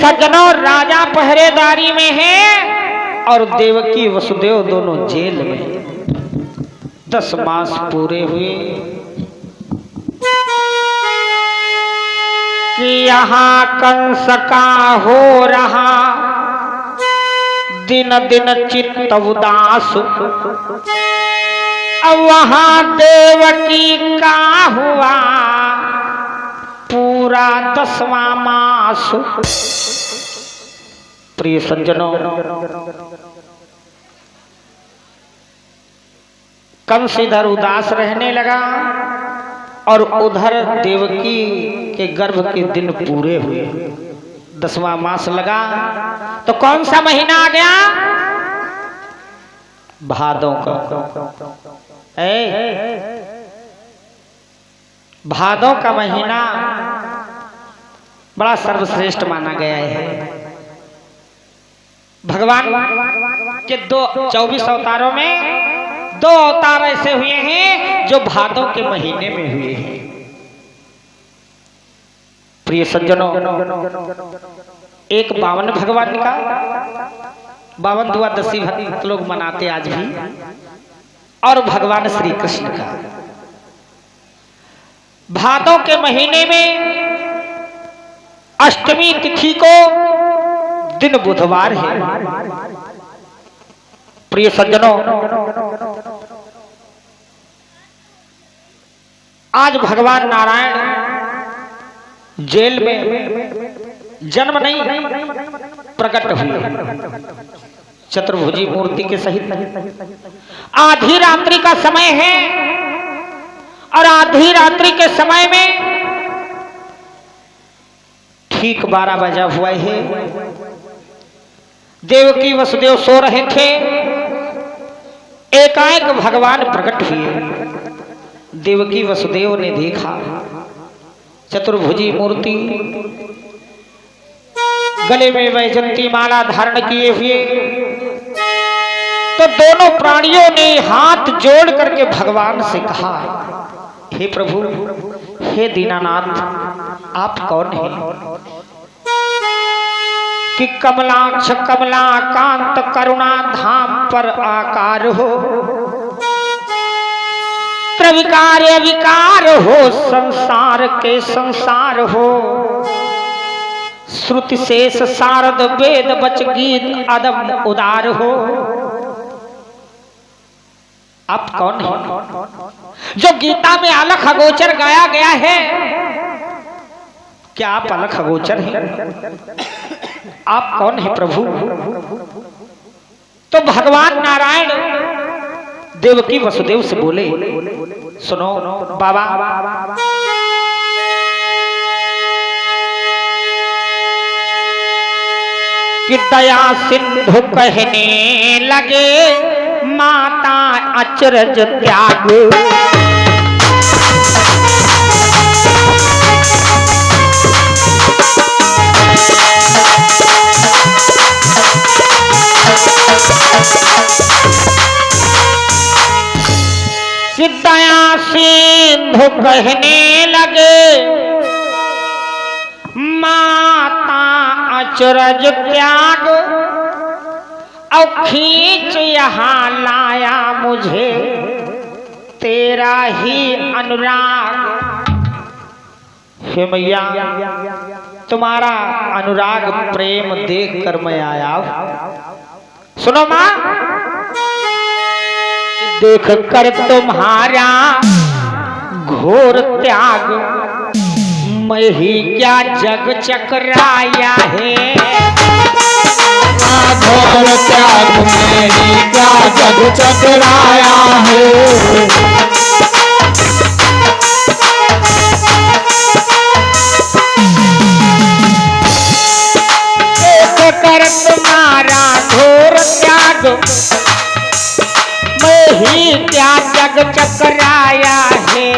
सज्जनों, राजा पहरेदारी में है और देवकी वसुदेव दोनों जेल में। 10 मास पूरे हुए कि यहाँ कंस का हो रहा दिन दिन चित्त उदास, अब वहां देवकी का हुआ पूरा 10वां मास। प्रिय सज्जनों, कंस इधर उदास रहने लगा और उधर देवकी के गर्भ के दिन पूरे हुए, 10वां मास लगा। तो कौन सा महीना आ गया? भादों का। भादों का महीना बड़ा सर्वश्रेष्ठ माना गया है। भगवान के 24 अवतारों में 2 अवतार ऐसे हुए हैं जो भादों के महीने में हुए हैं। प्रिय सज्जनों, एक 52 भगवान का, 52 द्वादशी भक्त लोग मनाते आज भी, और भगवान श्री कृष्ण का। भादों के महीने में अष्टमी तिथि को दिन बुधवार है। प्रिय सज्जनों, आज भगवान नारायण जेल में जन्म नहीं प्रकट हुए, चतुर्भुजी मूर्ति के सहित। आधी रात्रि का समय है और आधी रात्रि के समय में ठीक 12 बजा हुआ है। देवकी वसुदेव सो रहे थे, एकाएक भगवान प्रकट हुए। देवकी वसुदेव ने देखा चतुर्भुजी मूर्ति, गले में वैजंती माला धारण किए हुए। तो दोनों प्राणियों ने हाथ जोड़ करके भगवान से कहा, हे प्रभु, हे दीनानाथ, आप कौन हैं? कि कमलाक्ष कमलाकांत करुणा धाम पर आकार हो, त्रिविकार्य विकार हो, संसार के संसार हो, श्रुति शेष शारद वेद बच गीत अदम उदार हो। आप कौन हैं? जो गीता में अलख अगोचर गाया गया है, क्या आप अलख अगोचर हैं? आप कौन है प्रभु? तो भगवान नारायण देवकी वसुदेव से बोले, सुनो बाबा, कि दया सिंधु कहने लगे माता अचरज त्याग, दया सिंधु कहने लगे माता अचरज त्याग, और खींच यहाँ लाया मुझे तेरा ही अनुराग। हे मैया, तुम्हारा अनुराग प्रेम देख कर मैं आया। सुनो माँ, देख कर तुम्हारा घोर त्याग, मैं ही क्या जग चकराया है। घोर त्याग में ही क्या जग चकराया है। देख कर तुम्हारा घोर त्याग, मैं ही क्या जग चकराया है।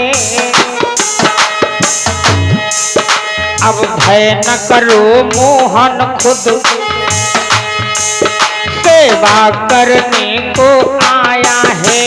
अब भय न करो मोहन, खुद सेवा करने को आया है।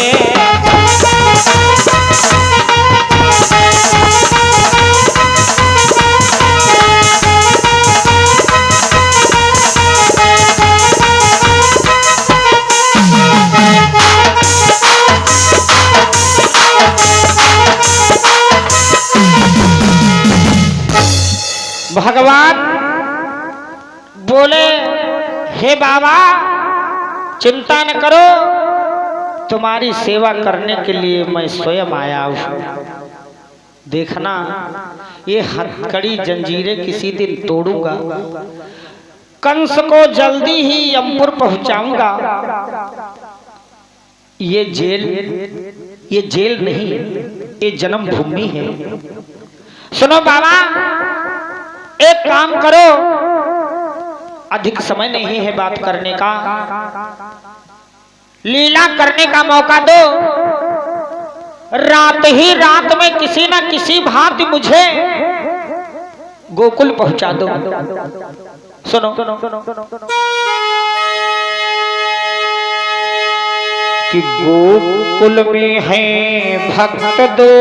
भगवान बोले, हे बाबा चिंता न करो, तुम्हारी सेवा करने के लिए मैं स्वयं आया हूँ। देखना ये हथकड़ी जंजीरें किसी दिन तोड़ूंगा, कंस को जल्दी ही यमपुर पहुंचाऊंगा। ये जेल नहीं, ये जन्मभूमि है। सुनो बाबा, एक काम करो, अधिक समय नहीं है बात करने का, लीला करने का मौका दो। रात ही रात में किसी न किसी भांति मुझे गोकुल पहुंचा दो। सुनो कि गोकुल में है भक्त दो,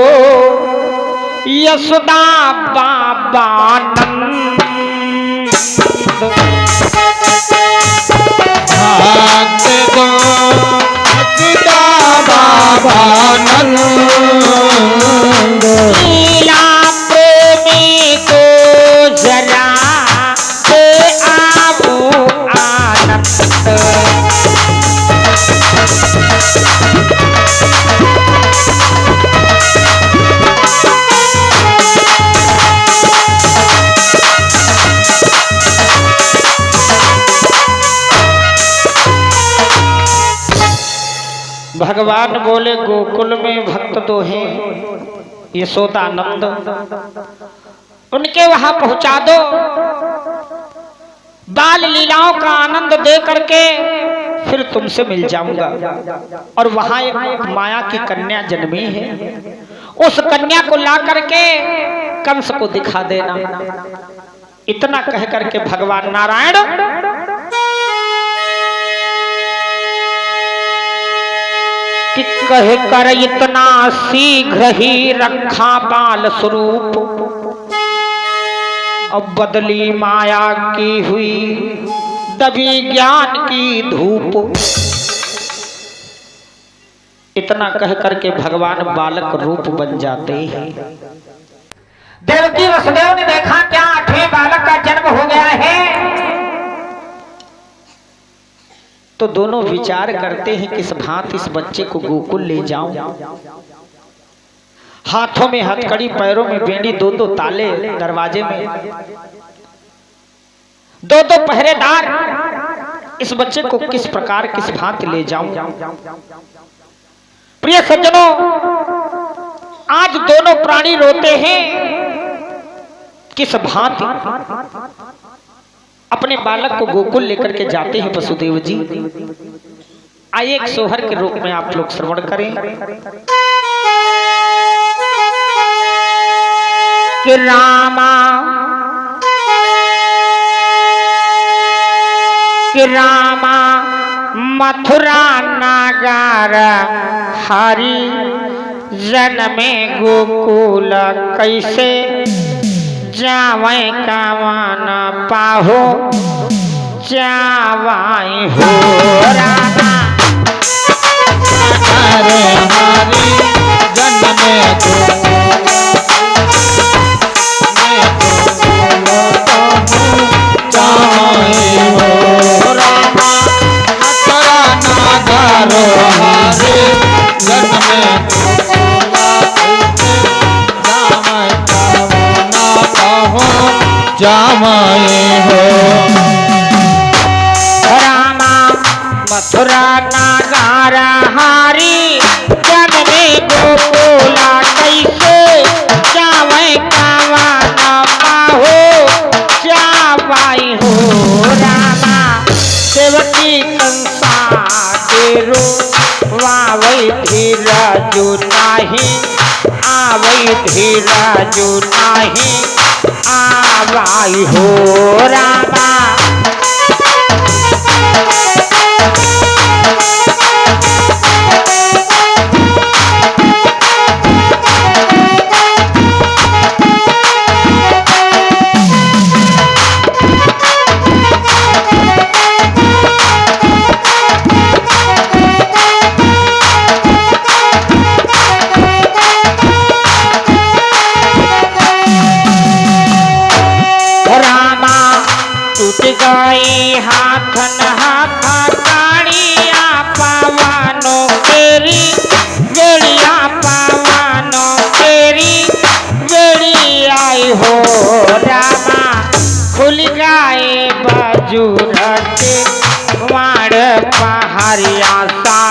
यशोदा बाबा नंद। भक्त दो यशोदा बाबा नंद। लीला प्रेमी को जरा दे आवो आनंद। भगवान बोले, गोकुल में भक्त दो हैं, यशोदानंद, उनके वहां पहुंचा दो। बाल लीलाओं का आनंद दे करके फिर तुमसे मिल जाऊंगा। और वहां एक माया की कन्या जन्मी है, उस कन्या को ला करके कंस को दिखा देना। इतना कह करके भगवान नारायण कह कर इतना शीघ्र ही रखा बाल स्वरूप, अब बदली माया की हुई दबी ज्ञान की धूप। इतना कह करके भगवान बालक रूप बन जाते हैं। देवकी वसुदेव ने देखा क्या 8वें बालक का जन्म हो गया है, तो दोनों विचार करते हैं किस भांति इस बच्चे को गोकुल ले जाऊं। हाथों में हथकड़ी, पैरों में बेड़ी, दो दो ताले दरवाजे में, दो दो पहरेदार। इस बच्चे को किस प्रकार किस भांति ले जाऊं। प्रिय सज्जनों, आज दोनों प्राणी रोते हैं किस भांति अपने बालक को गोकुल लेकर के जाते हैं वसुदेव जी। आइए एक सोहर के रूप में आप लोग श्रवण करें कि रामा मथुरा नागार हरि जन्मे गोकुल, कैसे जावै कामना पाहो जावाई हो। रामा अरे हरि जन्मे जामाए हो। रामा मथुरा नागारा हारी जन्मे गोकुला, कैसे जावै कामना पाहो जावाई हो। रामा देवकी कंसा देरो वावै धीरा जो नाही, आवै धीरा जो नाही आवाई हो। रामा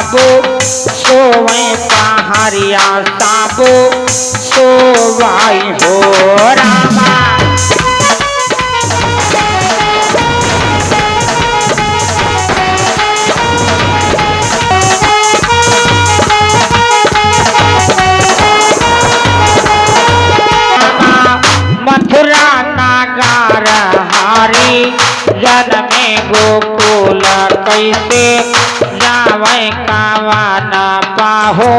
साबो सोवे पहाड़िया साबो सोवाई हो रामा। मथुरा नागार हारी जनमे गोकुल कैसे जावे कावा न पाहो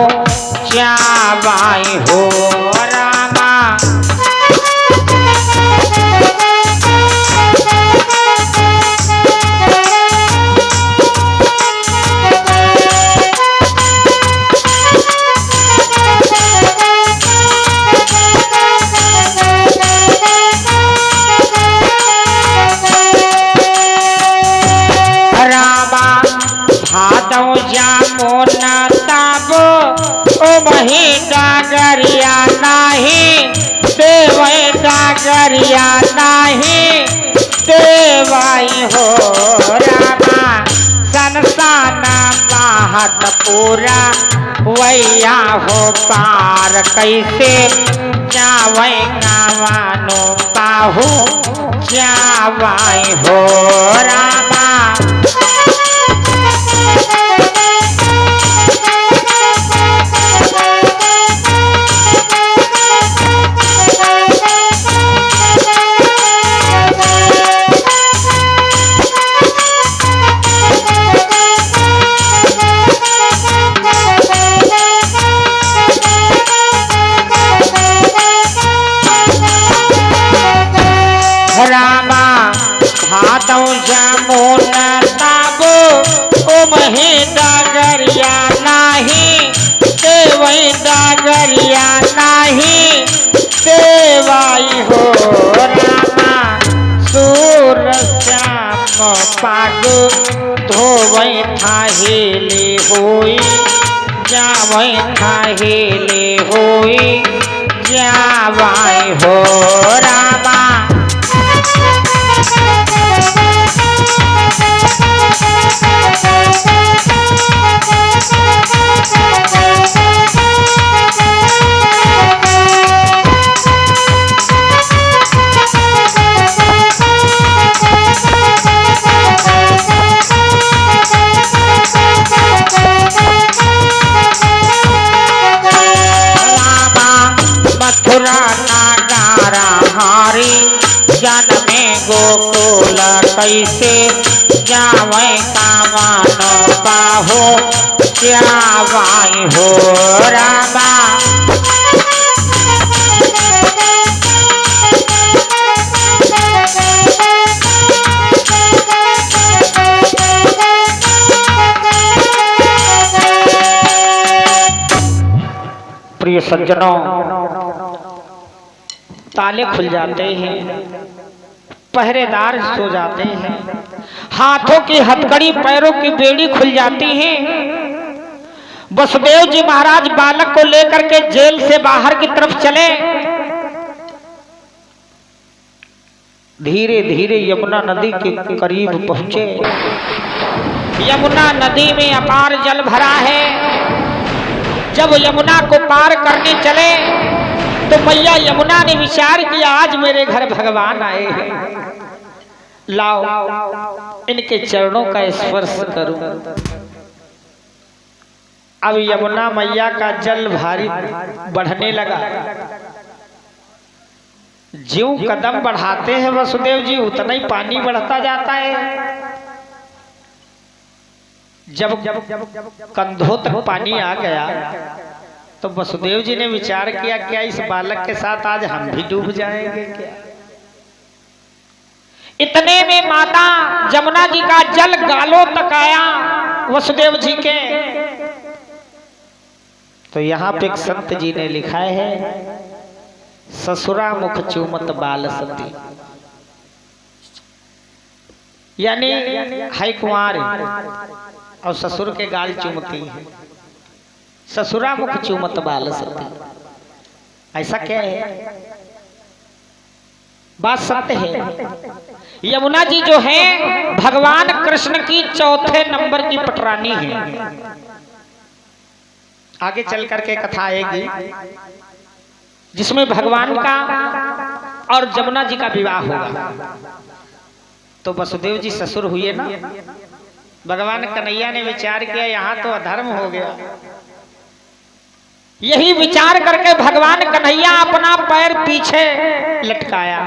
जावाई हो रामा। भादव जामुन ताबो ओ मही डागरिया नाही देवै डागरिया नाही देवाई हो रामा। संसाना बाहत पूरा वैया हो पार कैसे जावै कावानो पाहु जावाई हो रामा। रामा भादव जामुन ताबो ओ मही डागरिया नाही देवै डागरिया नाही देवाई हो रामा। सूर श्याम पाग धोवै थाहेले होई जावै थाहेले होई जावाई हो रामा। मथुरा नागारा हारी जनमे गोकुल कैसे जावै कावा न पाहो जावाई हो रामा। प्रिय सज्जनों, ताले खुल जाते हैं, पहरेदार सो जाते हैं, हाथों की हथकड़ी पैरों की बेड़ी खुल जाती है। वसुदेव जी महाराज बालक को लेकर के जेल से बाहर की तरफ चले। धीरे धीरे यमुना नदी के करीब पहुंचे। यमुना नदी में अपार जल भरा है। जब यमुना को पार करने चले तो मैया यमुना ने विचार किया, आज मेरे घर भगवान आए हैं, लाओ इनके चरणों का स्पर्श करूं। अब यमुना मैया का जल भारी बढ़ने लगा। ज्यों कदम बढ़ाते हैं वसुदेव जी उतना ही पानी बढ़ता जाता है। जब कंधों तक पानी आ गया तो वसुदेव जी ने विचार किया, क्या इस बालक के साथ आज हम भी डूब जाएंगे क्या? इतने में माता जमुना जी का जल गालों तक आया वसुदेव जी के। तो यहाँ पे एक संत जी ने लिखा है, ससुरा मुख चूमत बाल सती, यानी है कुंवारी और ससुर के गाल चूमती है। ससुरा मुख चूमत बाल सती, ऐसा क्या है? बात सत्य है। यमुना जी जो है भगवान कृष्ण की चौथे नंबर की पटरानी है। आगे चल करके कथा आएगी जिसमें भगवान का और जमुना जी का विवाह होगा। तो वसुदेव जी ससुर हुए ना, भगवान कन्हैया ने विचार किया यहाँ तो अधर्म हो गया। यही विचार करके भगवान कन्हैया अपना पैर पीछे लटकाया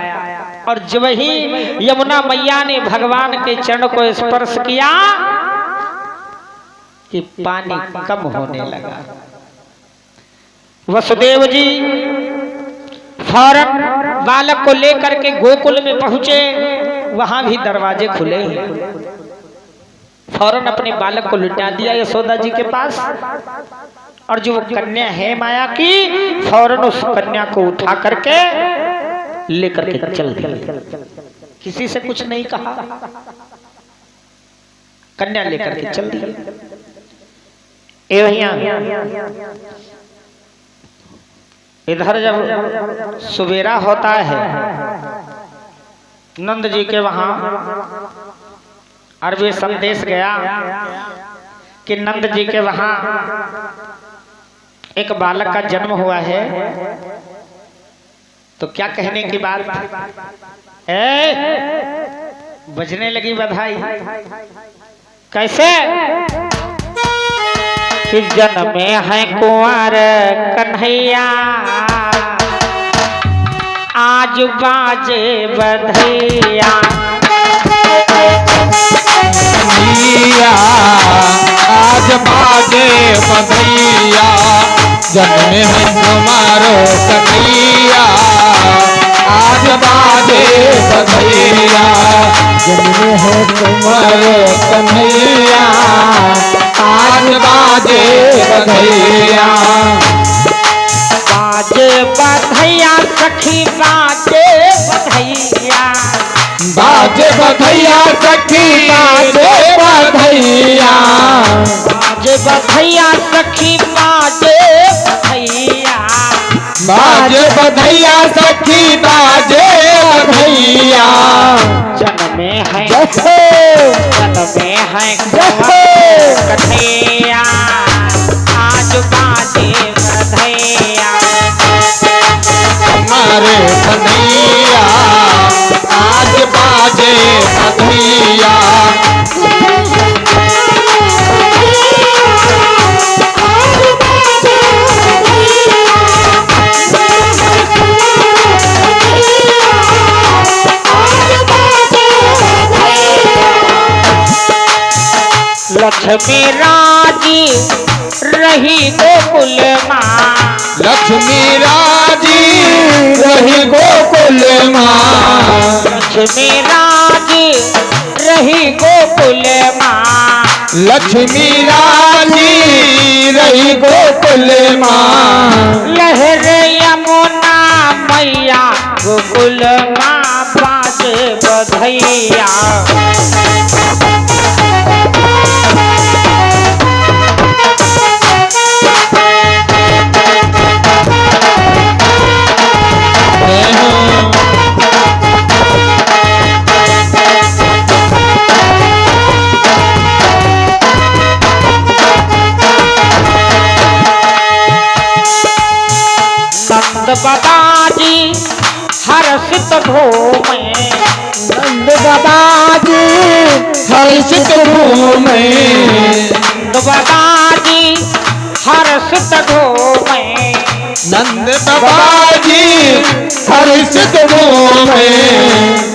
और जब ही यमुना मैया ने भगवान के चरण को स्पर्श किया कि पानी कम होने लगा। वसुदेव जी फौरन बालक को लेकर के गोकुल में पहुंचे, वहां भी दरवाजे खुले। फौरन अपने बालक को लुटा दिया यशोदा जी के पास और जो कन्या है माया की, फौरन उस कन्या को उठा करके लेकर के चल दिया। किसी से कुछ नहीं कहा, कन्या लेकर के चल दी। इधर जब सुबेरा होता है, नंद जी के वहां अरबी संदेश गया कि नंद जी के वहां एक बालक का जन्म हुआ है। तो क्या कहने की बात, बजने लगी बधाई। कैसे कि जन्मे है कुंवर कन्हैया, आज बाजे बधैया। आज बाजे बधैया, जन्मे है तुम्हारो कन्हैया। आज बाजे बधैया, जन्मे है तुम्हारो कन्हैया। आज बाजे बधैया, बाजे बधैया सखी बाजे बधैया। बाजे बधैया सखी बाजे बधैया। बाजे बधैया सखी बाजे बधैया। बाजे बधैया सखी बाजे बधैया। जन्मे है कन्हैया, आज बाजे बधैया। हमारे कन्हैया, आज बाजे बधैया। लक्ष्मी राजी रही गोकुल माँ। लक्ष्मी राजी रही गोकुल माँ। लक्ष्मी राजी रही गोकुल माँ। लक्ष्मी राजी रही गोकुल माँ। लहर यमुना मैया गोकुल माँ बाजे बधैया। नंद बाबाजी हर्षित घूमे। नंद बाबाजी हर्षित घूमे। नंद बाबाजी हर्षित घूमे। नंद बाबाजी हर्षित घूमे।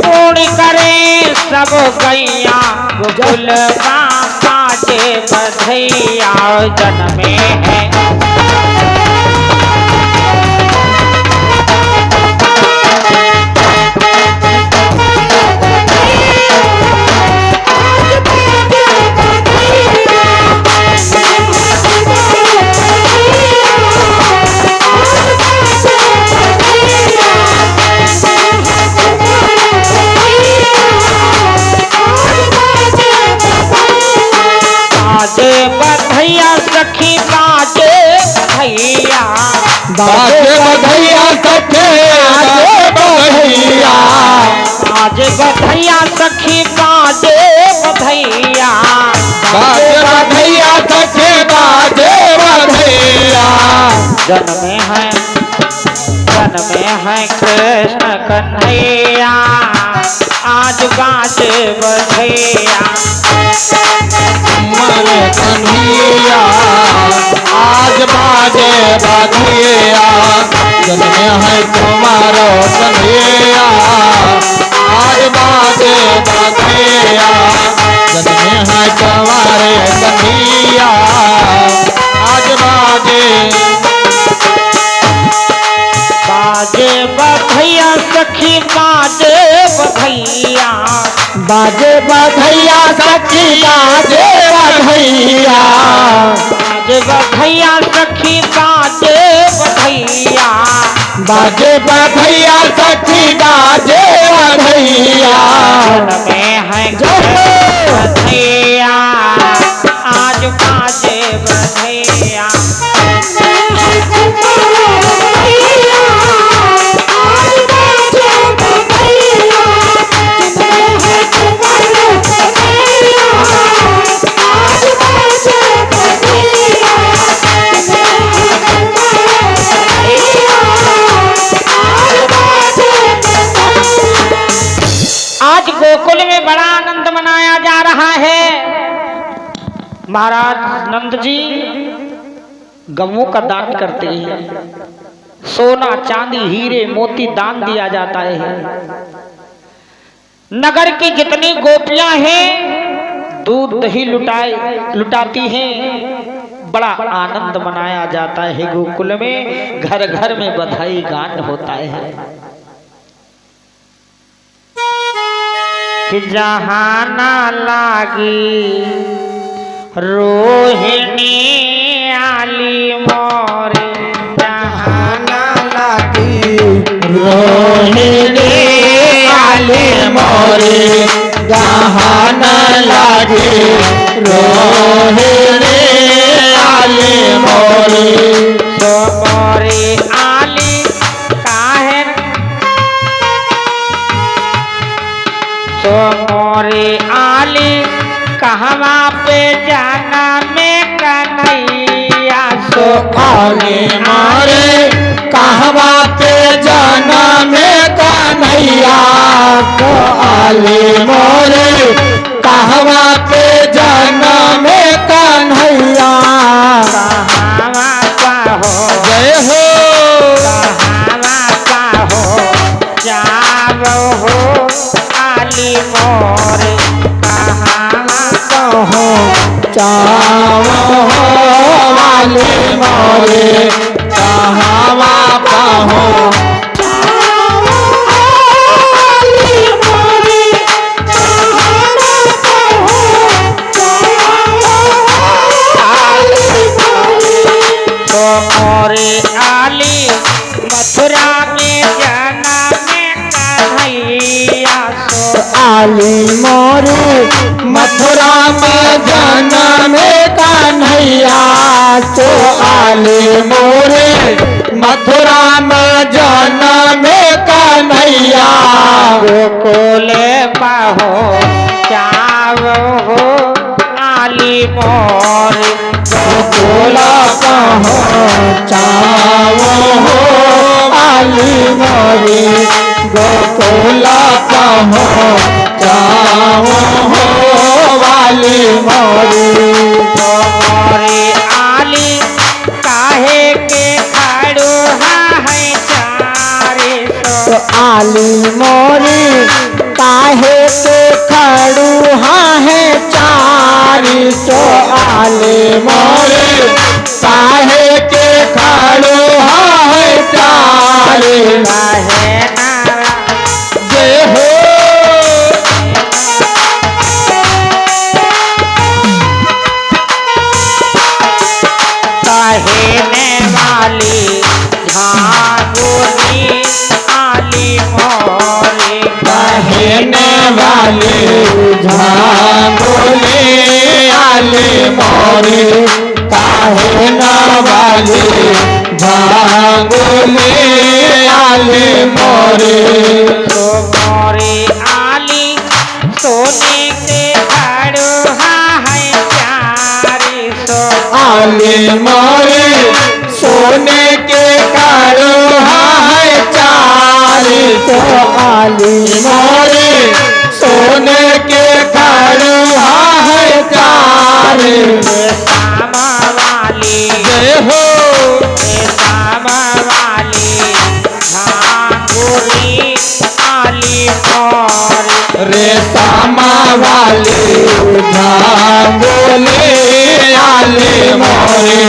पूर्ण करे सब गैया गोकुल माँ बाजे बधैया। जन्मे है बाजे बधैया सखी बाजे जन्मे है कृष्ण कन्हैया आज बाजे बधैया तुम्हारे कन्हैया आज बाजे बधैया जन्मे है तुम्हारो कन्हैया आज बाजे बधैया जन्मे है तुम्हारे कन्हैया आज बाजे बाजे बधैया सखी बाजे बधैया बाजे बधैया सखी बाजे बधैया बाजे बधैया सखी बाजे बधैया बाजे बधैया सखी बाजे बधैया में है बधैया आज बाजे बधैया आज गोकुल में बड़ा आनंद मनाया जा रहा है। महाराज नंद जी गवों का दान करते हैं, सोना चांदी हीरे मोती दान दिया जाता है। नगर की जितनी गोपियां हैं दूध दही लुटाती हैं। बड़ा आनंद मनाया जाता है गोकुल में, घर घर में बधाई गान होता है कि जहाँ ना लागी रोहिणी आली मोरे जहाँ ना लागी रोहिणी आली मोरे जहाँ न लागी रोहिणी आली मोरे तो मोरे आली काहे तो मोरे आली कहवा पे जाना में कन्हैया तो आली मोरे कहवा पे जाना में कन्हैया तो आली मोरे कहवा पे जाना में कन्हैया कहवा पाहो जय हो कहवा पाहो जावो हो आली मोरे कहवा कहो चावो वाली मोरे कहवा कहो तो मोरे आली मथुरा में जाना में कन्हैया सो आली मोरे मथुरा में जाना में कन्हैया तो आली मोरे मथुरा में जाना में कन्हैया गोकुल पाहो चावो हो आली मोरे गोला कहो चावो हो आली मोरे गोकुला कहो चावो हो वाली मोरे तो मोरे आली काहे के खड़ो है चारे तो आली मोरे काहे के खड़ूहा है चारी तो आली मोरे काहे के खड़ूहा है चारी काहे नारा जय हो कहने वाली झांगुनी आली मोरे कहने वाली झांगुली आली मोरे कहने वाली झांगुली आली मोरे तो मोरे आली सोने के खड़ो है चारे सो आली मोरे सो सोने के करुहा है चाल तो आली मोरे सोने के करुहा है चाल श्यामा वाली जय हो श्यामा वाली झांगुरी आली मोर रे सामा वाली झांगोले आले मोरे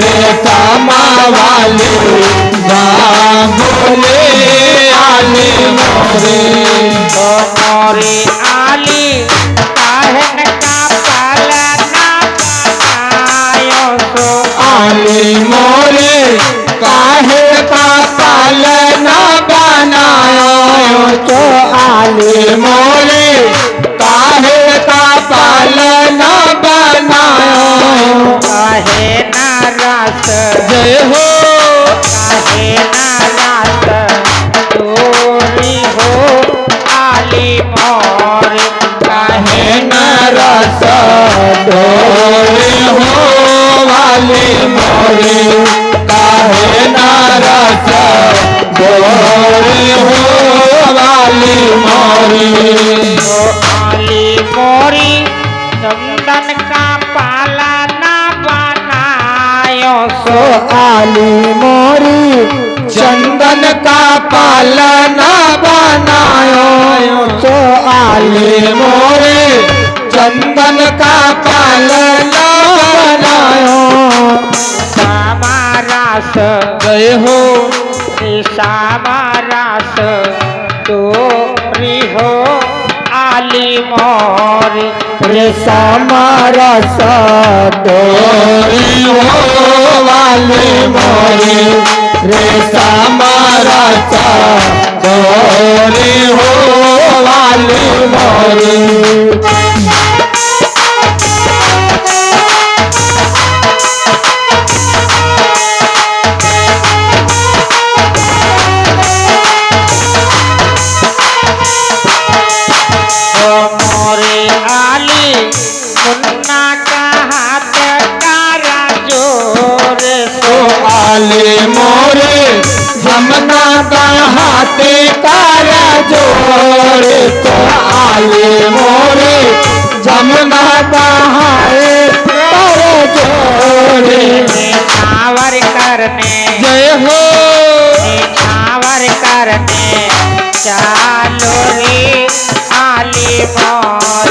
रे सामा वाली झांगोले आले मोरे मोरे आली काहन का पालना बनायो सो आले मोरे काहे का पालना बनायो तो आले मोरे काहे का पालना बनायो काहे नारास जय हो काहे नारास चोरी हो आली मोर काहे है नरस डोरे हो वाले मोरे काहे नरस डोरे हो वाले मोरे आली मोरी चंदन का पालना बनायो सो आली मोरी चंदन का पालना बनायो सो आली मोरे चंदन का पालना बनायो सामारास जय हो सामारास चोरी हो आली मोर रे सामरस डोरी हो वाले मोरे रे सामरस डोरी हो वाले मोरे मोरे आली मुन्ना का हाथ कारा जोर तो आले मोरे जमना का हाथे कारा जोरे तो आले मोरे जमना का हाथे कारा जोरे छावर करने जय हो छावर करने चालो रे आली मोर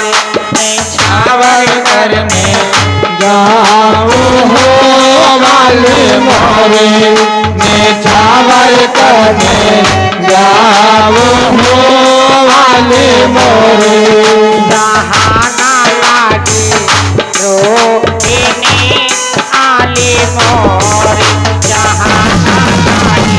छावर करने जाओ हो वाले मोरे ने छावर करने जाओ हो वाले मोरे जहाना लागी रोहिणी आली मोर जहाना लागी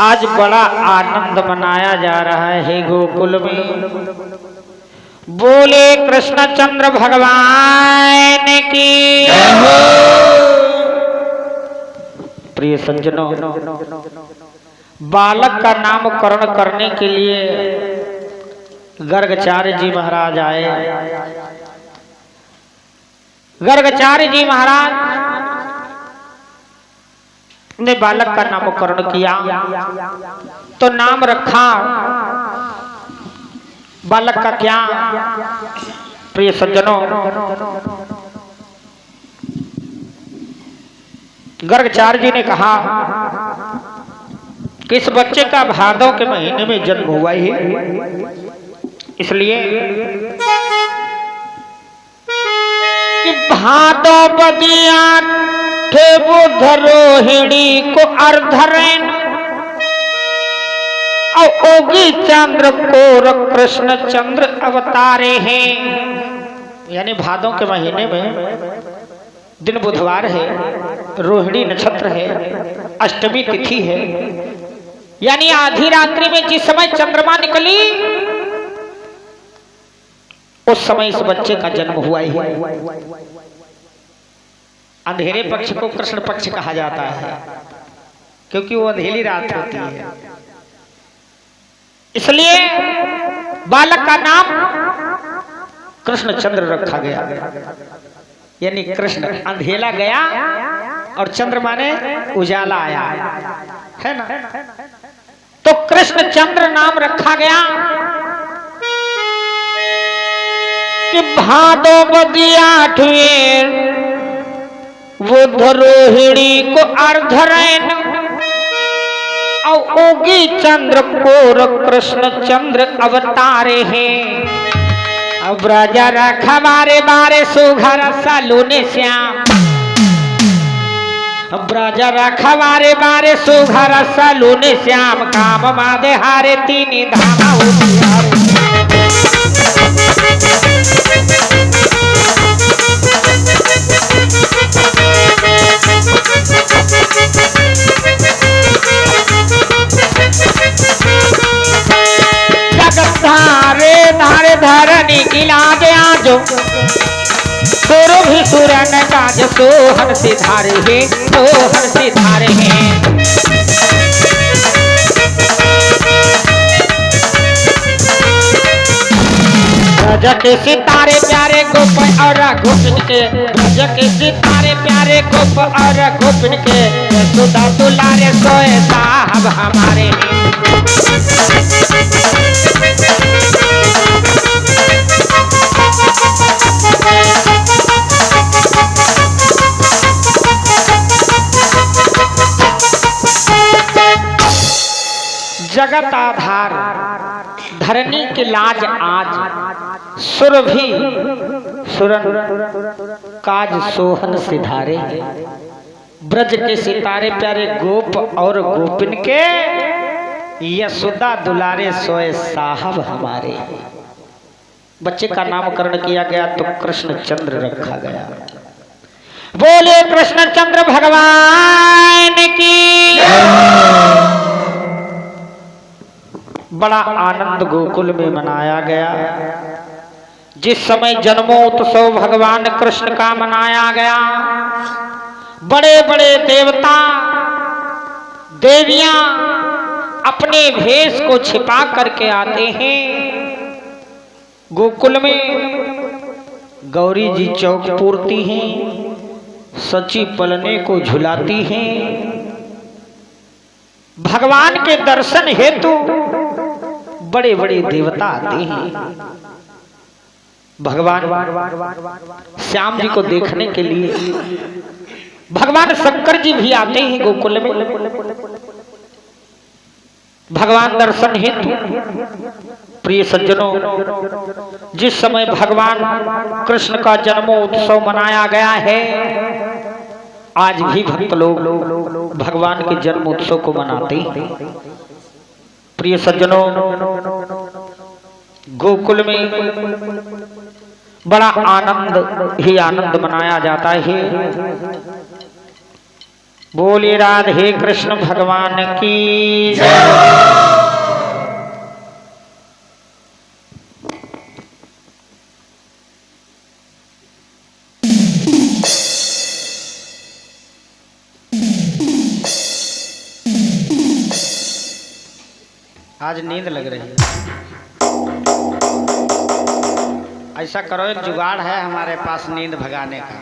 आज बड़ा आनंद मनाया जा रहा है गोकुल में। बोले कृष्णचंद्र भगवान की। प्रिय सज्जनों, बालक का नामकरण करने के लिए गर्गाचार्य जी महाराज आए। गर्गाचार्य जी महाराज ने बालक का नामकरण किया तो नाम रखा बालक का क्या। प्रिय सज्जनों, गर्गाचार्य जी ने कहा कि इस बच्चे का भादों के महीने में जन्म हुआ ही, इसलिए कि भादो बदिया थे बुध रोहिणी को अर्धरेन और ओगी चंद्र को कृष्ण चंद्र अवतारे हैं। यानी भादों के महीने में दिन बुधवार है, रोहिणी नक्षत्र है, अष्टमी तिथि है, यानी आधी रात्रि में जिस समय चंद्रमा निकली उस समय इस बच्चे का जन्म हुआ है। अंधेरे पक्ष को कृष्ण पक्ष कहा जाता है क्योंकि वो अंधेरी रात होती है, इसलिए बालक का नाम कृष्णचंद्र रखा गया। यानी कृष्ण अंधेला गया और चंद्रमा ने उजाला आया, है ना, तो कृष्णचंद्र नाम रखा गया कि भादो बदिया बुध रोहिणी को अर्धरैन और उगी चंद्र कोर कृष्ण चंद्र अवतारे हैं। अब राजा रखा बारे बारे सुघर सालूने श्याम, अब राजा रखा बारे बारे सुघर सालूने श्याम, काम मादे हारे तीन धामा उजियारे। धारे धारे धरनी गिला दे आजो सुर भी सुरन काज सोहन सिधारे है, सोहन सिधारे हैं। ब्रज के सितारे प्यारे गोप और गोपिन के, ब्रज के सितारे प्यारे गोप और गोपिन के, सुधा दुलारे सोए साहब हमारे हैं। जगत आधार धरनी की लाज आज, सुर भी सुरन काज सोहन सिधारे, ब्रज के सितारे प्यारे गोप और गोपिन के, यशोदा दुलारे सोए साहब हमारे। बच्चे का नामकरण किया गया तो कृष्णचंद्र रखा गया। बोले कृष्णचंद्र भगवान की। बड़ा आनंद गोकुल में मनाया गया। जिस समय जन्मोत्सव भगवान कृष्ण का मनाया गया, बड़े बड़े देवता देवियां अपने भेष को छिपा करके आते हैं। गोकुल में गौरी जी चौक पूरती हैं, सची पलने को झुलाती हैं। भगवान के दर्शन हेतु बड़े बड़े देवता आते हैं। भगवान श्याम जी को देखने के लिए भगवान शंकर जी भी आते हैं गोकुल में। भगवान दर्शन हेतु प्रिय सज्जनों, जिस समय भगवान कृष्ण का जन्मोत्सव मनाया गया है, आज भी भक्त लोग भगवान के जन्मोत्सव को मनाते हैं। प्रिय सज्जनों, गोकुल में बड़ा आनंद ही आनंद मनाया जाता है। बोलिए राधे कृष्ण भगवान की जय। आज नींद लग रही है। ऐसा करो, एक जुगाड़ है हमारे पास नींद भगाने का।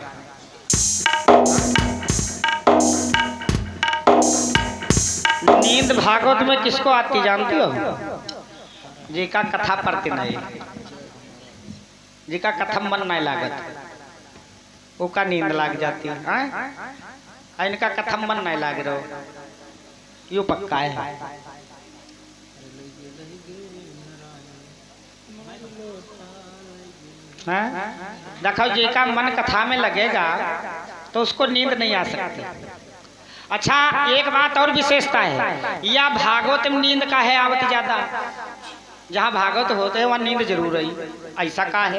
नींद भागवत में किसको आती जानती हो? जी का कथा पढ़ती नहीं, जी का कथा मन नहीं लागत, वो का नींद लाग जाती है। इनका कथा मन नहीं लाग रहा, यो पक्का है। देखो, जी का मन कथा में लगेगा तो उसको नींद नहीं आ सकती। अच्छा, एक बात और विशेषता है, या भागवत में नींद का है आवत ज्यादा। जहाँ भागवत होते हैं वहाँ नींद जरूर रही, ऐसा का है।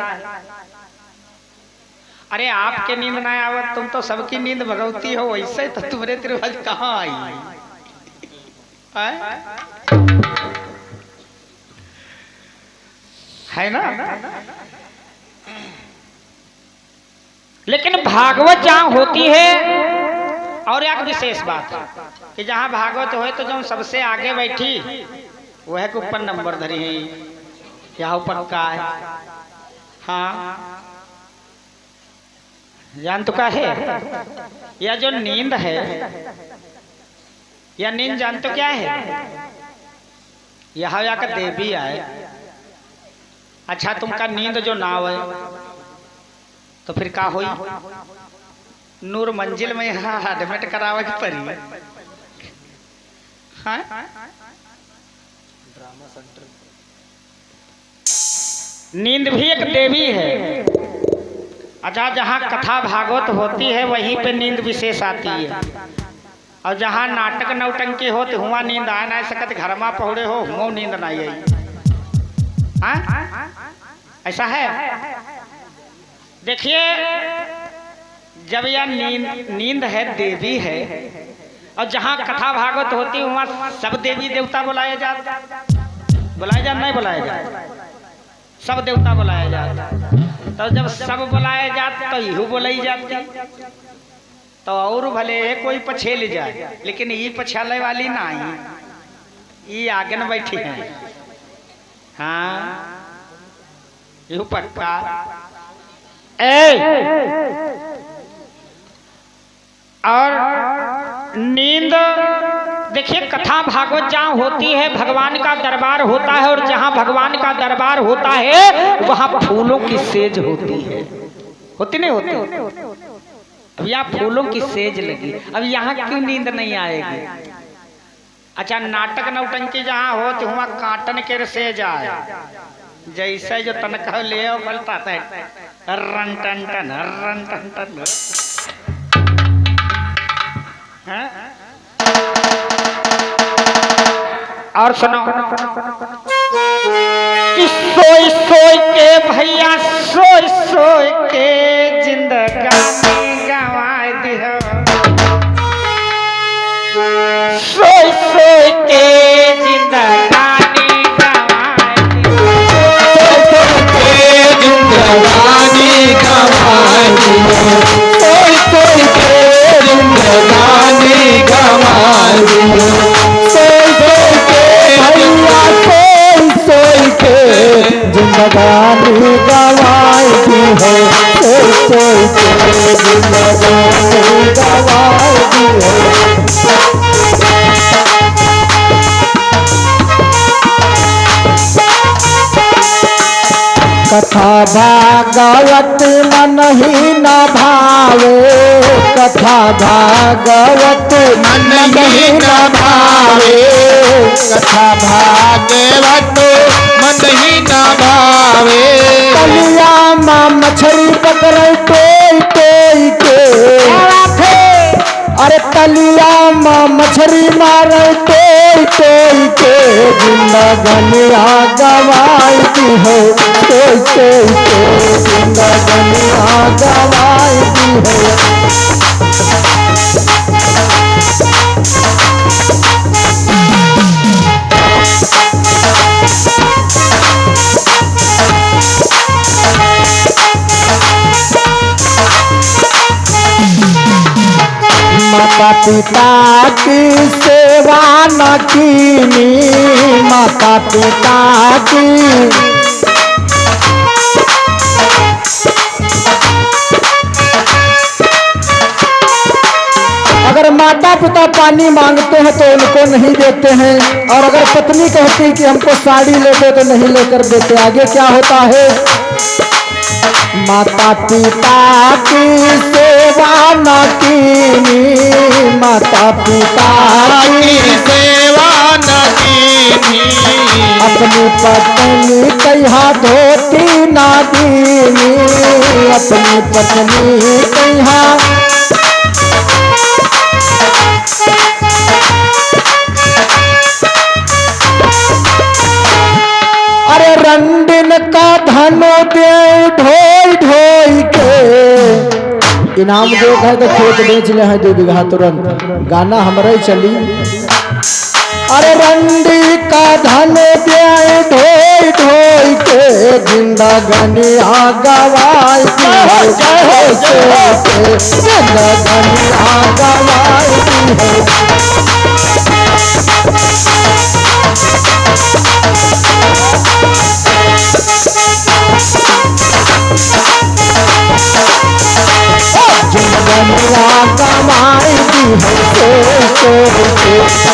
अरे आपके नींद ना आवत, तुम तो सबकी नींद भगवती हो, वैसे तो तुम्हारे तिरवाज कहाँ आई है ना। लेकिन भागवत जहाँ होती है, और एक विशेष बात है कि जहाँ भागवत हो तो जो सबसे आगे बैठी वह के ऊपर नंबर धरी है, यहाँ ऊपर का है। हाँ जान तो का है, यह जो नींद है, यह नींद जान तो क्या है, यहाँ जाकर देवी आए। अच्छा तुमका नींद जो ना आवे तो फिर का होई, नूर मंजिल में यहाँ एडमिट करावे की पड़ी। हाँ नींद भी एक देवी है। अच्छा जहाँ कथा भागवत होती है वहीं पे नींद विशेष आती है, और जहाँ नाटक नौटंकी हो तो हुआ नींद आ ना सकत, घर में पहुड़े हो हुआ नींद ना आई। ऐसा है। देखिए जब यह नींद है देवी है, और जहाँ कथा भागवत होती है वहाँ सब देवी देवता बुलाए जाते, बुलाए जाते नहीं बुलाए जाते, सब देवता बुलाए जाते। तो जब सब बुलाए जाते तो यू बुलाई जाती, तो और भले कोई पछेल जाए, लेकिन ये पछाले वाली ना आई, ये आगे न बैठी है। हाँ यू पक्का और नींद। देखिए कथा भागवत जहाँ होती है भगवान का दरबार होता है, और जहाँ भगवान का दरबार होता है वहाँ फूलों की सेज होती है, होती नहीं होती। अब यहाँ फूलों की सेज लगी, अब यहाँ क्यों नींद नहीं आएगी। अच्छा नाटक नौटंकी जहाँ हो तो वहाँ काटन के सेज आए, जैसे जो तनख्वाह ले बोलता है रन टन टन रन टन टन। और सुनो सोई सोई के भैया सोई सोई के जिंदगानी गंवाए दिहो, सोई सोई के जिंदगानी गंवाए दिहो, सोई सोई के जिंदगानी गंवाए दिहो, सोई सोई के भैया सोई सोई के जिंदगानी गंवाए दिहो, सोई सोई के जिंदगानी गंवाए दिहो। कथा भागवत मन ही न भावे, कथा भागवत मन ही न भावे, कथा भागवत मन ही न भावे। तलिया माँ मछली पकड़े टोई टोई के, अरे तलिया माँ मछली मारे टोई टोई के, जिंदगनिया गवाई दी है, टोई टोई के जिंदगनिया गवाई दी है। माता पिता की सेवा न कीनी, माता पिता की अगर माता पिता पानी मांगते हैं तो उनको नहीं देते हैं, और अगर पत्नी कहती है कि हमको साड़ी ले दो तो नहीं लेकर देते। आगे क्या होता है, माता पिता की सेवा न कीनी, माता पिता की सेवा न कीनी, अपनी पत्नी कहा धोती ना दीनी, अपनी पत्नी कहा अरे रंडिन का धनो दे ढोई ढोई के, इनाम जो है तो खेत बेच ले हैं 2 बीघा तुरंत। गाना हमारा ही चली। अरे रंडी का धन ब्याह ढोई ढोई के जिंदगानी गवाई जिंदगानी गवाई जिंदगानिया गवाई दी है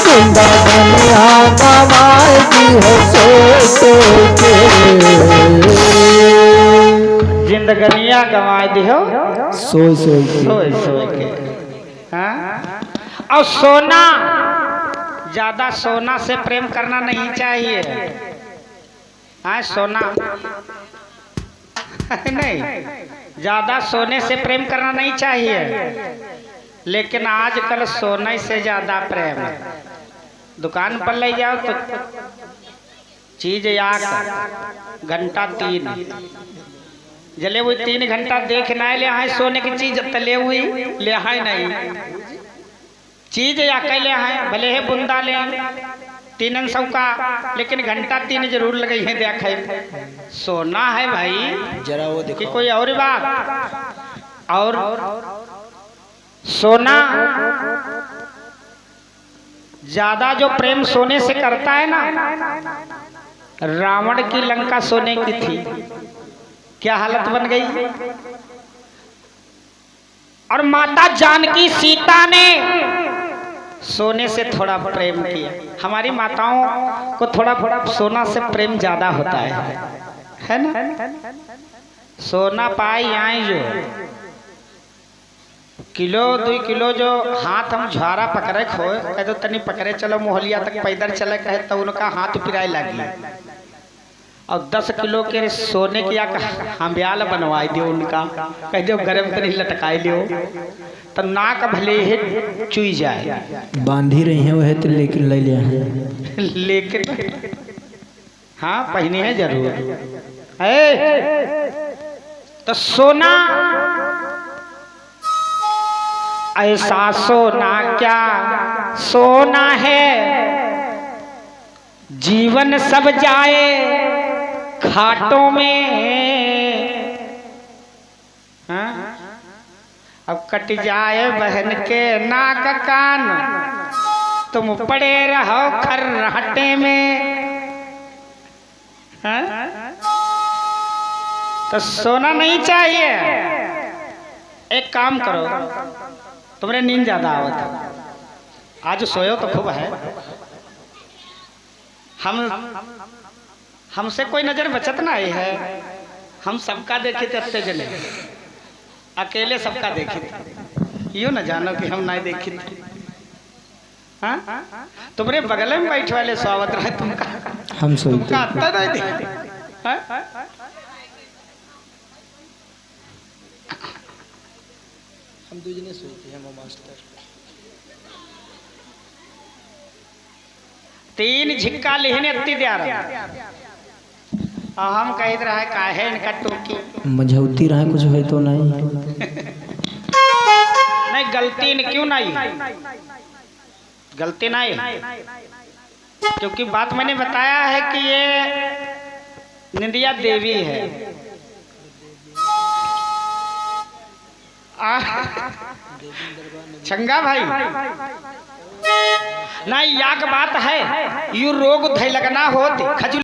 जिंदगानिया गवाई दी है जिंदगनिया गंवा दियो सोई सोई सोए सोए के। हाँ? और सोना, ज्यादा सोना से प्रेम करना नहीं चाहिए। हाँ सोना नहीं, ज्यादा सोने से प्रेम करना नहीं चाहिए। लेकिन आजकल सोने से ज्यादा प्रेम है। दुकान पर ले जाओ तो चीज याक घंटा 3 जले हुई 3 घंटा देख ना ले आए सोने की चीज तले हुई ले आए नहीं चीज या ले आए भले है बुंदा ले 300 का, लेकिन घंटा 3 जरूर लगे हैं। देखे सोना है भाई जरा वो देखो कि कोई और बात। और सोना ज्यादा जो प्रेम सोने से करता है ना, रावण की लंका सोने की थी, क्या हालत बन गई। और माता जानकी सीता ने सोने से थोड़ा प्रेम किया। हमारी माताओं को थोड़ा थोड़ा सोना से प्रेम ज्यादा होता है ना। सोना पाई आए जो किलो 2 किलो जो हाथ हम झारा पकड़े खोए कह तो तनी पकड़े चलो मोहलिया तक पैदल चले कहे तो उनका हाथ पिराए लगी। और 10 किलो के सोने की हम ब्याल बनवाई दियो उनका, कह दो गरम तनी लटकाई लियो तो नाक भले ही चुई जाए। बांधी रही है वह तो लेकिन ले लिया है लेकिन हाँ पहने है जरूर है। तो सोना ऐसा सोना क्या सोना है, जीवन सब जाए घाटों में। हाँ? अब कट जाए बहन के नाक कान, तुम पड़े रहो खर्राटे में। हाँ? तो सोना नहीं चाहिए। एक काम करो, तुम्हारे नींद ज्यादा आवत, आज सोयो तो खूब है। हमसे कोई नजर बचत ना आई है। हम सबका देखे थे अत्ते जने, अकेले सबका देखे थे, यूं न जानो कि हम नहीं देखे थे। हाँ? तुम्हारे बगल में बैठे वाले स्वागत रहे तुमका, हम तुमका अत्ता नहीं देखे। हाँ? हम 2 जने सोते हैं मास्टर। 3 झिक्का लेहने अत्ती दे रहा, और हम कह रहा काहे इनका टोकी मझौती रहा कुछ है तो नहीं नहीं गलती ने क्यों नहीं, गलती नहीं, क्योंकि बात मैंने बताया है कि ये निंदिया देवी है। चंगा भाई नहीं याक बात है, यू रोग धै लगना होती खजूर